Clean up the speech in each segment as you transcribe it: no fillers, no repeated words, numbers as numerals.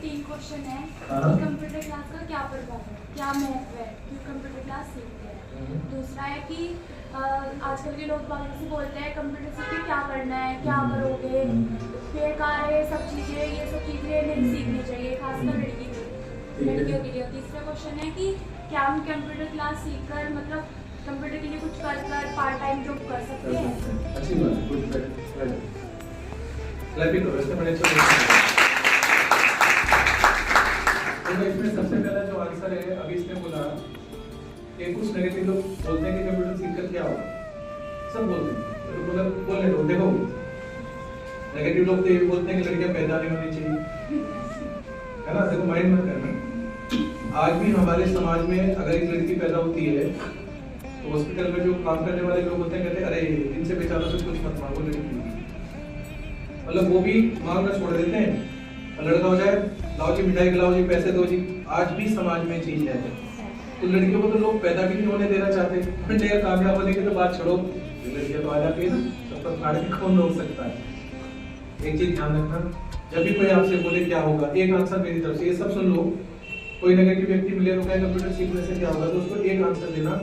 तीन क्वेश्चन है हाँ। कि कंप्यूटर क्लास का क्या प्रभाव है, क्या महत्व है कि कंप्यूटर क्लास सीखते हैं। दूसरा है कि आजकल के लोग बाहर से बोलते हैं कंप्यूटर सीख के क्या करना है, क्या करोगे, बेकार है सब चीज़ें, ये सब चीज़ें नहीं सीखनी चाहिए, खासकर लड़कियों के लिए। तीसरा क्वेश्चन है कि क्या हम कंप्यूटर क्लास सीखकर मतलब कंप्यूटर के लिए कुछ कर पार्ट टाइम जॉब कर सकते हैं। अच्छी बात है, गुड। क्लैपिंग करो, इससे बड़े अच्छे। तो इसमें सबसे पहला जो आंसर है, अभी इसने बोला कि कुछ नेगेटिव लोग बोलते हैं कि कंप्यूटर सीखकर क्या होगा, सब बोलते हैं, तो बोलने दो। देखो नेगेटिव लोग तो ये बोलते हैं कि लड़कियां पैदा नहीं होनी चाहिए, है ना। देखो माइंड मत करना। आज भी हमारे समाज में अगर एक लड़की पैदा होती है तो हॉस्पिटल में जो काम करने वाले लोग होते हैं कहते हैं अरे इनसे बेचारा से कुछ मत मांगो, लड़की मतलब वो भी मांगना छोड़ देते हैं। लड़का हो जाए, लाओ जी मिठाई खिलाओ जी, पैसे दो जी। आज भी समाज में चीज है। तो लड़कियों को तो लोग पैदा भी नहीं होने देना चाहते। ढेर कामयाब होने की तो बात छोड़ो, लड़कियां तो आ जाती है ना, तब तक फाड़ के कौन रोक सकता है। एक चीज ध्यान रखना, जब भी कोई आपसे बोले क्या होगा, एक आंसर मेरी तरफ से, ये सब सुन लो। कोई नेगेटिव व्यक्ति मिले तो कहे कंप्यूटर सीखने से क्या होगा, तो उसको एक आंसर देना,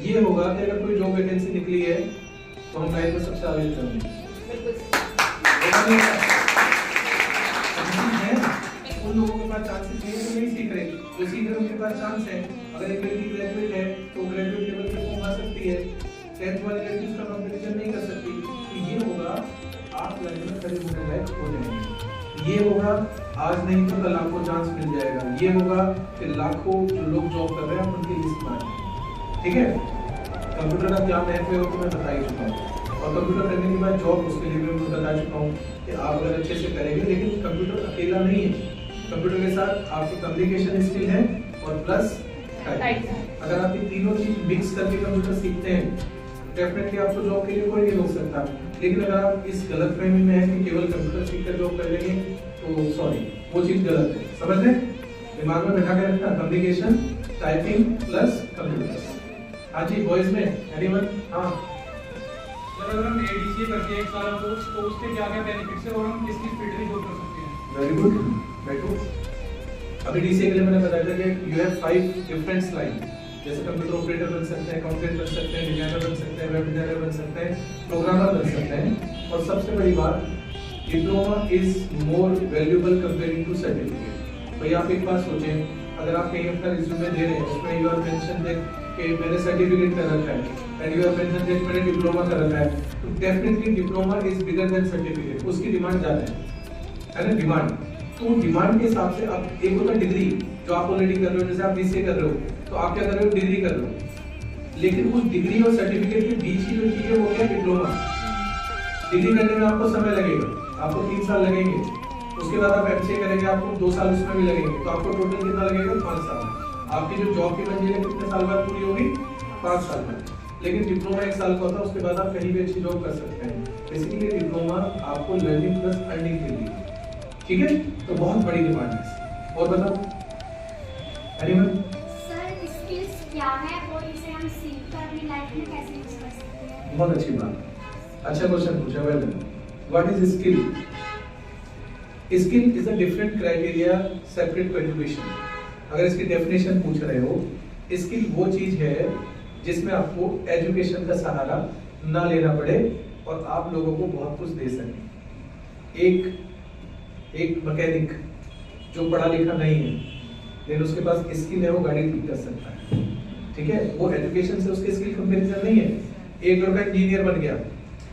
ये होगा कि अगर कोई जॉब वैकेंसी निकली है तो हम लाइन में सबसे आगे करेंगे। उन लोगों के पास चांसेस नहीं है तो नहीं सीख रहे, जो सीख रहे उनके पास चांस है। अगर एक लड़की ग्रेजुएट है तो ग्रेजुएट लेवल पे पहुंच सकती है, 10th वाली लड़की उसका कंपटीशन नहीं कर सकती। तो ये होगा आप लाइन में खड़े होने लायक हो जाएंगे। ये होगा आज नहीं तो कल आपको चांस मिल जाएगा। ये होगा कि लाखों जो लोग जॉब कर रहे हैं उनकी लिस्ट में आए, ठीक है। कंप्यूटर का क्या महत्व है वो तो मैं बता ही चुका हूँ, और कंप्यूटर करने के बाद जॉब उसके लिए भी मैं बता चुका हूँ कि आप अगर अच्छे से करेंगे। लेकिन कंप्यूटर अकेला नहीं है, कंप्यूटर के साथ आपकी कम्युनिकेशन स्किल है और प्लस टाइपिंग। अगर आप ये तीनों चीज मिक्स करके कंप्यूटर सीखते हैं डेफिनेटली आपको जॉब के लिए कोई नहीं रोक सकता। लेकिन अगर आप इस गलतफहमी में है कि केवल कंप्यूटर सीखकर जॉब कर लेंगे तो सॉरी, वो चीज गलत है। समझ रहे? दिमाग में बैठा के रखना, कम्युनिकेशन, टाइपिंग प्लस कंप्यूटर। हाँ जी, बॉयज में एनीवन? हाँ, अगर हम एडीसीए करते हैं एक साल कोर्स तो उसके क्या-क्या बेनिफिट्स है और हम किसकी फील्ड में जॉब कर सकते हैं? Very good. बैठो। अभी डीसीए के लिए मैंने बताया था कि यू हैव 5 डिफरेंट लाइन, जैसे कंप्यूटर ऑपरेटर बन सकते हैं, अकाउंटेंट बन सकते हैं, डिजाइनर बन सकते हैं, वेब डिजाइनर बन सकते हैं, प्रोग्रामर बन सकते हैं। और सबसे बड़ी बात, diploma is more valuable comparing to certificate. भाई आप एक बात सोचें, अगर आप कहीं अपना रिज्यूमे दे रहे हैं उसमें यू आर मेंशन दैट कि मैंने सर्टिफिकेट कर रखा है and you are mention that मैंने डिप्लोमा कर रखा है, तो definitely diploma is bigger than certificate. उसकी डिमांड ज्यादा है ना, डिमांड। तो डिमांड के हिसाब से अब एक होता है डिग्री जो आप ऑलरेडी कर रहे हो, जैसे आप बीसीए कर रहे हो तो आप क्या कर रहे हो, डिग्री कर रहे हो। लेकिन उस डिग्री और सर्टिफिकेट के बीच की जो चीज है वो क्या है, डिप्लोमा। डिग्री करने में आपको समय लगेगा, आपको 3 साल लगेंगे, उसके बाद आप एमसीए करेंगे आपको 2 साल उसमें भी लगेंगे, तो आपको टोटल कितना लगेगा, 5 साल। आपकी जो जॉब की मंजिल है कितने साल बाद पूरी होगी, 5 साल बाद। लेकिन डिप्लोमा 1 साल का होता है, उसके बाद आप कहीं भी अच्छी जॉब कर सकते हैं। बेसिकली डिप्लोमा आपको लर्निंग प्लस अर्निंग के लिए, ठीक है। तो बहुत बड़ी डिमांड है। और बताओ एनीवन? सर स्किल्स क्या है और इसे हम सीखकर अपनी लाइफ में कैसे यूज कर सकते हैं? बहुत अच्छी बात, अच्छा क्वेश्चन पूछा। Well done. What is skill? Skill is a different criteria separate to education. अगर इसकी डेफिनेशन पूछ रहे हो, स्किल वो चीज है जिसमें आपको एजुकेशन का सहारा ना लेना पड़े और आप लोगों को बहुत कुछ दे सके। एक मैकेनिक जो पढ़ा लिखा नहीं है लेकिन उसके पास स्किल है, वो गाड़ी ठीक कर सकता है, ठीक है। वो एजुकेशन से उसके स्किल कंपैरिजन नहीं है। एक लड़का इंजीनियर बन गया,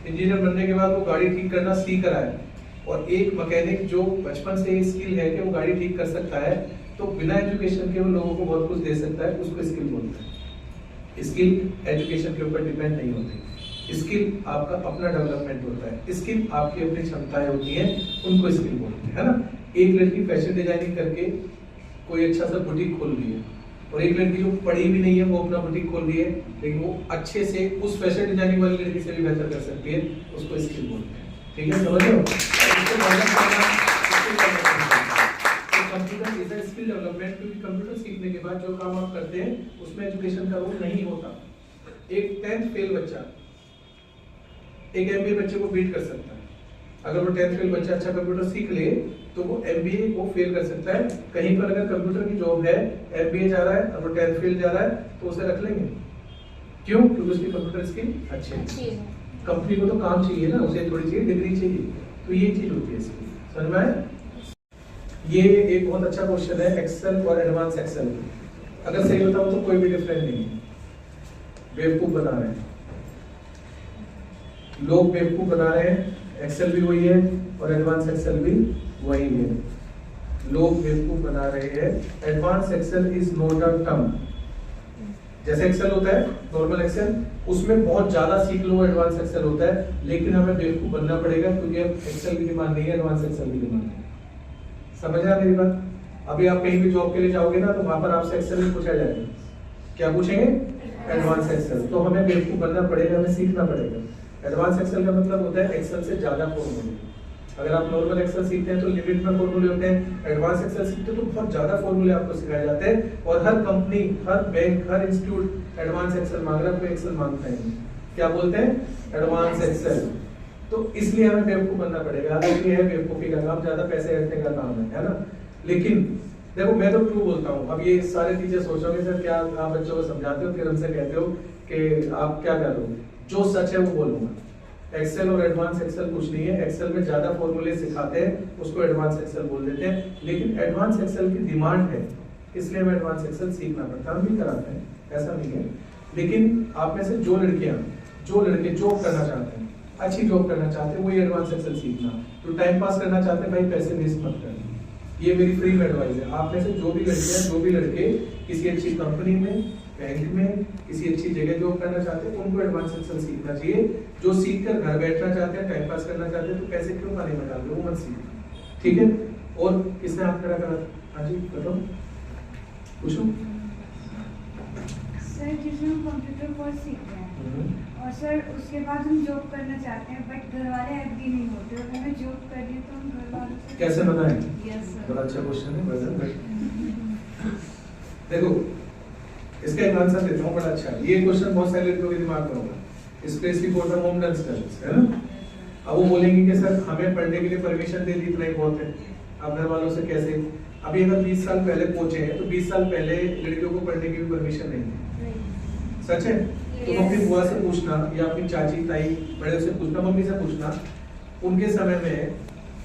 इंजीनियर बनने के बाद वो गाड़ी ठीक करना सीख रहा है, और एक मैकेनिक जो बचपन से ही स्किल है कि वो गाड़ी ठीक कर सकता है, तो बिना एजुकेशन के वो लोगों को बहुत कुछ दे सकता है, उसको स्किल बोलते हैं। स्किल एजुकेशन के ऊपर डिपेंड नहीं होती, स्किल आपका अपना डेवलपमेंट होता है, स्किल आपकी अपनी क्षमताएं होती हैं, उनको स्किल बोलते हैं, है ना। एक लड़की फैशन डिजाइनिंग करके कोई अच्छा सा बुटीक खोल रही है, और एक लड़की जो पढ़ी भी नहीं है वो अपना बुटीक खोल रही है, लेकिन वो अच्छे से उस फैशन डिजाइनिंग वाली लड़की से भी बेहतर कर सकती है, उसको स्किल बोलते हैं, ठीक है। समझ रहे हो? Computer is a skill development, क्योंकि कंप्यूटर सीखने के बाद जो काम आप करते हैं उसमें एजुकेशन का रोल नहीं होता। एक 10th फेल बच्चा एक एमबीए बच्चे को बीट कर सकता है, अगर वो 10th फेल बच्चा अच्छा कंप्यूटर सीख ले तो वो MBA को फेल कर सकता है। कहीं पर अगर कंप्यूटर की जॉब है, MBA जा रहा है और वो 10th फेल जा रहा है तो उसे रख लेंगे। क्यों? क्योंकि उसकी कंप्यूटर स्किल अच्छी है। कंपनी को तो काम चाहिए ना, उसे थोड़ी चाहिए डिग्री चाहिए, तो ये चीज होती है इसकी। समझ में आया? ये एक बहुत अच्छा क्वेश्चन है एक्सेल और एडवांस एक्सेल। अगर सही बताऊं तो कोई भी डिफरेंस नहीं है, बेवकूफ बना रहे हैं लोग, बेवकूफ बना रहे हैं। एक्सेल भी वही है और एडवांस एक्सेल भी वही है, लोग बेवकूफ बना रहे हैं। Advance Excel is not a term. जैसे एक्सेल होता है नॉर्मल एक्सेल, उसमें बहुत ज्यादा सीख लो, एडवांस एक्सेल होता है, लेकिन हमें बेवकूफ बनना पड़ेगा क्योंकि अब एक्सेल की डिमांड नहीं है, एडवांस एक्सेल की डिमांड है। समझ आया मेरी बात? अभी आप कहीं भी जॉब के लिए जाओगे ना तो वहां पर आपसे एक्सेल में पूछा जाएगा, क्या पूछेंगे? Advance Excel. तो हमें बेवकूफ बनना पड़ेगा, हमें सीखना पड़ेगा। एडवांस एक्सेल का मतलब होता है एक्सेल से ज्यादा फॉर्मूले। अगर आप नॉर्मल एक्सेल सीखते हैं तो लिमिट में फॉर्मूले होते हैं, एडवांस एक्सेल सीखते हैं तो बहुत ज्यादा फॉर्मूले आपको सिखाए जाते हैं। और हर कंपनी, हर बैंक, हर इंस्टीट्यूट एडवांस एक्सेल मांग रहा है, कोई एक्सेल मांगता है। क्या बोलते हैं? Advance Excel. तो इसलिए हमें बेवकूफ बनना पड़ेगा। ये है बेवकूफी का काम, ज्यादा पैसे रखने का काम है ना। लेकिन देखो मैं तो ट्रू बोलता हूँ। अब ये सारे टीचर सोचोगे सर क्या आप बच्चों को समझाते हो फिर हमसे कहते हो कि आप क्या कर रहे हो? जो सच है वो बोलूंगा। एक्सेल और एडवांस एक्सेल कुछ नहीं है। एक्सेल में ज्यादा फॉर्मूले सिखाते हैं, उसको एडवांस एक्सेल बोल देते हैं। लेकिन एडवांस एक्सेल की डिमांड है, इसलिए हमें एडवांस एक्सेल सीखना पड़ता है। हम भी कराते हैं, ऐसा नहीं है। लेकिन आप में से जो लड़कियां, जो लड़के जॉब करना चाहते हैं, अच्छी जॉब करना चाहते हैं, वही एडवांस एक्सेल सीखना। तो टाइम पास करना चाहते हैं भाई, पैसे वेस्ट मत करना। ये मेरी फ्री में एडवाइस है। आप में से जो भी लड़कियां, जो भी लड़के किसी अच्छी कंपनी में, बैंक में, किसी अच्छी जगह जॉब करना चाहते हैं, उनको एडवांस एक्सेल सीखना चाहिए। जो सीख कर घर बैठना चाहते हैं, टाइम पास करना चाहते हैं, तो पैसे क्यों खाने में डाल रहे हो? वो मत सीखो, ठीक है? और किसने आप खड़ा करा? हाँ जी बताओ, पूछो। सर जिसमें हम कंप्यूटर कोर्स सीख रहे हैं और सर उसके बाद हम जॉब करना चाहते हैं बट घर वाले एग्री नहीं होते, और हमें जॉब करनी है तो हम घर वालों से कैसे बनाएं? Yes sir. बड़ा अच्छा क्वेश्चन है। देखो इसका एक आंसर देता हूँ, बड़ा अच्छा है ये क्वेश्चन। बहुत सारे लड़कियों के दिमाग में होगा, specially for the home term studies, है ना। अब वो बोलेंगे कि सर हमें पढ़ने के लिए परमिशन दे दी, इतना ही बहुत है। अब घर वालों से कैसे? अभी अगर 20 साल पहले पहुंचे हैं तो 20 साल पहले लड़कियों को पढ़ने की भी परमिशन नहीं थी। सच है? तो अपनी बुआ से पूछना या अपनी चाची, ताई, बड़े से पूछना, मम्मी से पूछना, उनके समय में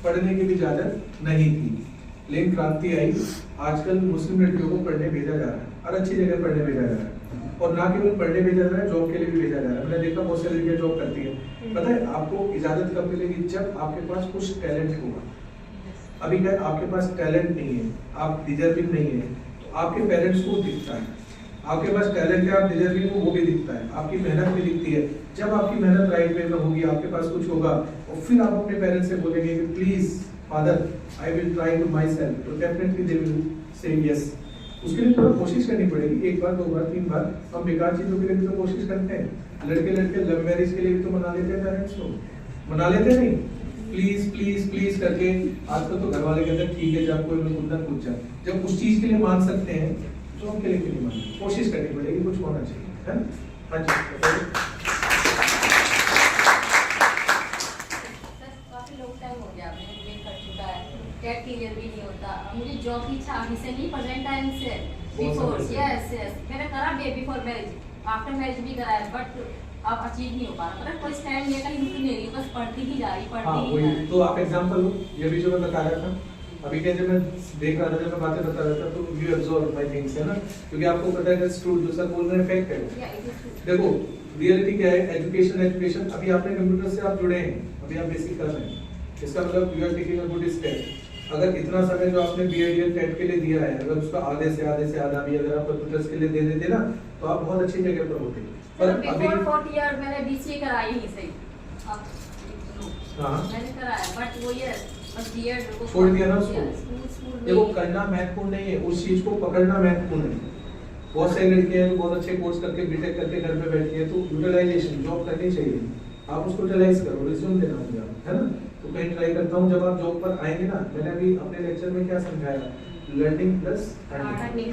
पढ़ने की भी इजाजत नहीं थी। लेकिन क्रांति आई, आजकल मुस्लिम लड़कियों को पढ़ने भेजा जा रहा है और अच्छी जगह पढ़ने भेजा जा रहा है। और ना केवल पढ़ने भेजा जा रहा है, जॉब के लिए भी भेजा जा रहा है। मैंने देखा बहुत सारी लड़कियां जॉब करती है। पता है आपको इजाजत कब मिलेगी? जब आपके पास कुछ टैलेंट होगा। अभी क्या आपके पास टैलेंट नहीं है, आप डिजर्विंग नहीं है, तो आपके पेरेंट्स को दिखता है। आपके पास टैलेंट है, आप डिजर्विंग हो, वो भी दिखता है, आपकी मेहनत भी दिखती है। जब आपकी मेहनत राइट वे में होगी, आपके पास कुछ होगा, और फिर आप अपने पेरेंट्स से बोलेंगे कि please father I will try to myself, तो definitely they will say yes. उसके लिए थोड़ा कोशिश करनी पड़ेगी, 1 बार 2 बार 3 बार। हम बेकार चीजों के लिए भी तो कोशिश करते हैं। लड़के लड़के लव मैरिज के लिए भी तो मना लेते हैं, पेरेंट्स को मना लेते नहीं, प्लीज प्लीज प्लीज करके। आजकल तो घर वाले कहते हैं ठीक है जब कोई उतना पूछ जाए, जब उस चीज के लिए मान सकते हैं जॉब के लिए क्यों नहीं मान? कोशिश करनी पड़ेगी, कुछ होना चाहिए, है? हाँ जी काफी लॉन्ग टाइम हो गया, आपने वेट कर चुका है, टेट क्लियर भी नहीं होता। मुझे जॉब की इच्छा अभी से नहीं, प्रेजेंट टाइम से बिफोर। यस यस, मैंने करा बिफोर मैरिज, आफ्टर मैरिज भी करा है, बट अब अचीव नहीं हो पा रहा। मतलब कोई स्टैंड लेकर रुक नहीं रही, बस पढ़ती ही जा रही, पढ़ती ही जा रही। तो आप एग्जांपल लो, ये भी जो मैं बता रहा था अभी क्या, जब मैं देख रहा था, जब मैं बातें बता रहा था, तो यू एब्जॉर्ब माय थिंग्स, है ना। क्योंकि आपको पता है कि स्टूडेंट जो सर बोल रहे हैं फैक्ट है। देखो रियलिटी क्या है, एजुकेशन एजुकेशन। अभी आपने कंप्यूटर से आप जुड़े हैं, अभी आप बेसिक कर रहे हैं, इसका मतलब you are taking a good step. अगर इतना समय जो आपने बीआईडीएल टेट के लिए दिया है, अगर उसका आधे से आधा भी अगर आप कंप्यूटर्स के लिए दे देते ना, तो आप बहुत अच्छी जगह पर होते। पर अभी 4 ईयर मैंने बीसीए कराई नहीं सही। हाँ मैंने कराया, बट वो ये बस बीएड छोड़ दिया ना उसको। स्कूल देखो करना महत्वपूर्ण नहीं है, उस चीज को पकड़ना महत्वपूर्ण है। बहुत सारी लड़कियां हैं बहुत अच्छे कोर्स करके बीटेक करके घर पे बैठी है, तो यूटिलाइजेशन जॉब करनी चाहिए। आप उसको यूटिलाइज करो, रिज्यूम देना होगा, है ना। तो कहीं ट्राई करता हूँ, जब आप जॉब पर आएंगे ना, मैंने अभी अपने लेक्चर में क्या समझाया, लर्निंग प्लस अर्निंग।